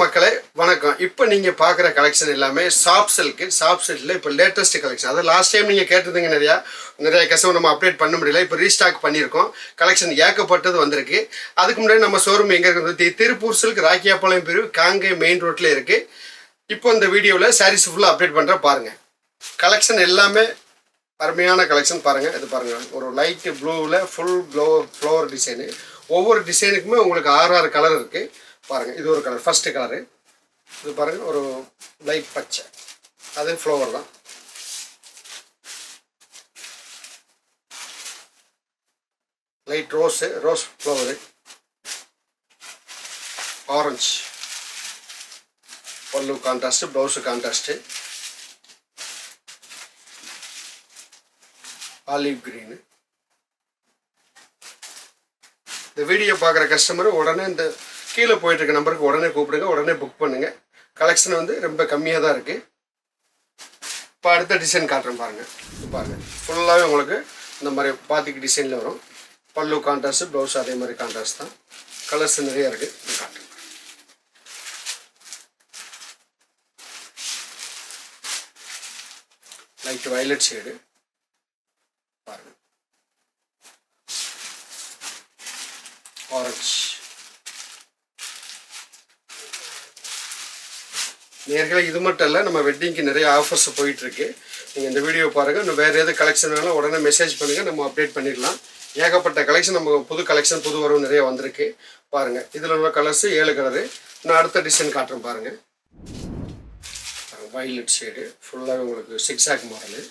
மக்களே வணக்கம். இப்போ நீங்கள் பார்க்குற கலெக்ஷன் எல்லாமே சாஃப்ட் சில்கில் இப்போ லேட்டஸ்ட் கலெக்ஷன். அது லாஸ்ட் டைம் நீங்கள் கேட்டிருந்தீங்க, நிறைய கஸ்டமர் நம்ம அப்டேட் பண்ண முடியல. இப்போ ரீஸ்டாக் பண்ணியிருக்கோம். கலெக்ஷன் ஏகப்பட்டது வந்திருக்கு. அதுக்கு முன்னாடி நம்ம ஷோரூம் எங்கே இருக்குது? திருப்பூர் சில்க் ராக்கியாபாளையம் பிரிவு காங்கை மெயின் ரோட்டில் இருக்குது. இப்போ இந்த வீடியோவில் சாரீஸ் ஃபுல்லாக அப்டேட் பண்ணுற பாருங்கள். கலெக்ஷன் எல்லாமே அருமையான கலெக்ஷன் பாருங்கள். இது பாருங்கள், ஒரு லைட் ப்ளூவில் ஃபுல் ஃப்ளவர் டிசைனு. ஒவ்வொரு டிசைனுக்குமே உங்களுக்கு 6 கலர் இருக்குது பாருங்கள். இது ஒரு கலர், ஃபஸ்ட்டு கலரு. இது பாருங்கள், ஒரு லைட் பச்சை, அது ஃப்ளவர் தான். Light rose flower. ஆரஞ்சு பல்லு contrast, blouse contrast. Olive green. இந்த வீடியோ பார்க்குற கஸ்டமர் உடனே இந்த கீழே போயிட்டுருக்க நம்பருக்கு உடனே கூப்பிடுங்க, உடனே புக் பண்ணுங்கள். கலெக்ஷன் வந்து ரொம்ப கம்மியாக தான் இருக்குது. இப்போ அடுத்த டிசைன் காட்டுறேன் பாருங்கள். பாருங்கள், ஃபுல்லாகவே உங்களுக்கு இந்த மாதிரி பாத்திக்கு டிசைனில் வரும். பல்லு கான்ட்ராஸ்ட்டு, ப்ளவுஸ் அதே மாதிரி கான்ட்ராஸ்ட் தான். கலர்ஸ் நிறையா இருக்குது. காட்டுறேன். லைட் வயலட் ஷேடு பாருங்கள். ஆரஞ்சு. நேர்களை இது மட்டும் இல்லை, நம்ம வெட்டிங்க்கு நிறைய ஆஃபர்ஸ் போயிட்டுருக்கு. நீங்கள் இந்த வீடியோ பாருங்கள். இன்னும் வேறு எது கலெக்ஷன் வேணாலும் உடனே மெசேஜ் பண்ணுங்கள், நம்ம அப்டேட் பண்ணிடலாம். ஏகப்பட்ட கலெக்ஷன், நம்ம புது கலெக்ஷன் புது வரவு நிறைய வந்திருக்கு பாருங்கள். இதில் உள்ள கலர்ஸு 7 கலரு. நான் அடுத்த டிசைன் காட்டுறேன் பாருங்கள். வயலட் ஷேடு ஃபுல்லாகவே உங்களுக்கு சிக்ஸாக் மாடலு.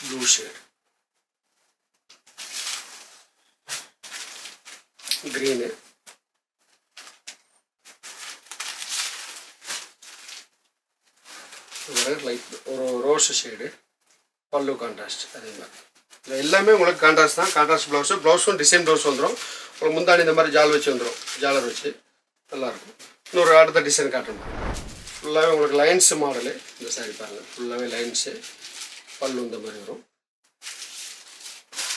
ப்ளூ ஷேடு, க்ரீனு, லைட் ஒரு ரோஸ் ஷேடு, பல்லு கான்ட்ராஸ்ட் அதே மாதிரி. இது எல்லாமே உங்களுக்கு கான்ட்ராஸ்ட் தான். கான்ட்ராஸ்ட் ப்ளவுஸும் டிசைன் ப்ளவுஸ் வந்துடும். உங்களுக்கு முந்தாணி இந்த மாதிரி ஜால் வச்சு வந்துடும், ஜாலர் வச்சு நல்லாயிருக்கும். இன்னொரு அடுத்த டிசைன் காட்டுறோம். ஃபுல்லாகவே உங்களுக்கு லைன்ஸ் மாடலு. இந்த சாரி பாருங்கள், ஃபுல்லாகவே லைன்ஸு, பல்லு இந்த மாதிரி வரும்.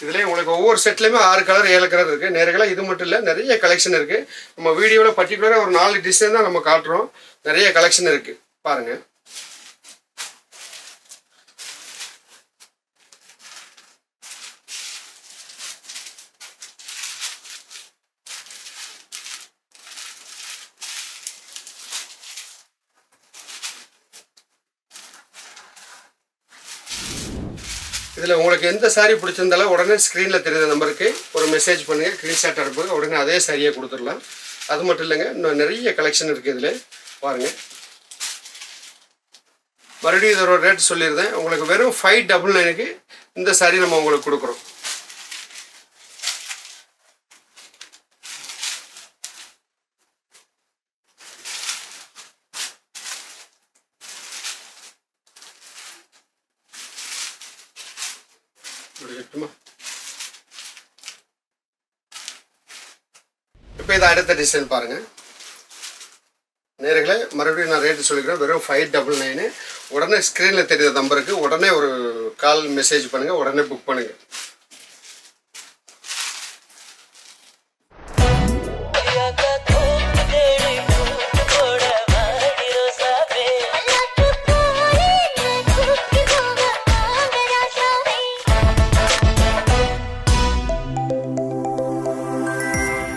இதுலேயே உங்களுக்கு ஒவ்வொரு செட்லேயுமே 6 கலர் 7 கலர் இருக்குது. நேரங்களாக இது மட்டும் இல்லை, நிறைய கலெக்ஷன் இருக்குது. நம்ம வீடியோவில் பர்டிகுலராக ஒரு 4 டிசைன் தான் நம்ம காட்டுறோம். நிறைய கலெக்ஷன் இருக்குது பாருங்கள். இதில் உங்களுக்கு எந்த சாரீ பிடிச்சிருந்தாலும் உடனே ஸ்க்ரீனில் தெரியுற நம்பருக்கு ஒரு மெசேஜ் பண்ணுங்கள், ஸ்க்ரீன்ஷாட் அனுப்புங்க, உடனே அதே சாரியாக கொடுத்துடலாம். அது மட்டும் இல்லைங்க, இன்னும் நிறைய கலெக்ஷன் இருக்குது இதில் பாருங்கள். மறுபடியும் இதோட ரேட் சொல்லியிருந்தேன். உங்களுக்கு வெறும் 599க்கு இந்த சாரீ நம்ம உங்களுக்கு கொடுக்குறோம். இப்போ இதை அடுத்த டிசைன் பாருங்கள். நேரங்களே மறுபடியும் நான் ரேட்டு சொல்லிக்கிறேன். வெறும் 599. உடனே ஸ்க்ரீனில் தெரியுற நம்பருக்கு உடனே ஒரு கால் மெசேஜ் பண்ணுங்கள், உடனே புக் பண்ணுங்கள்.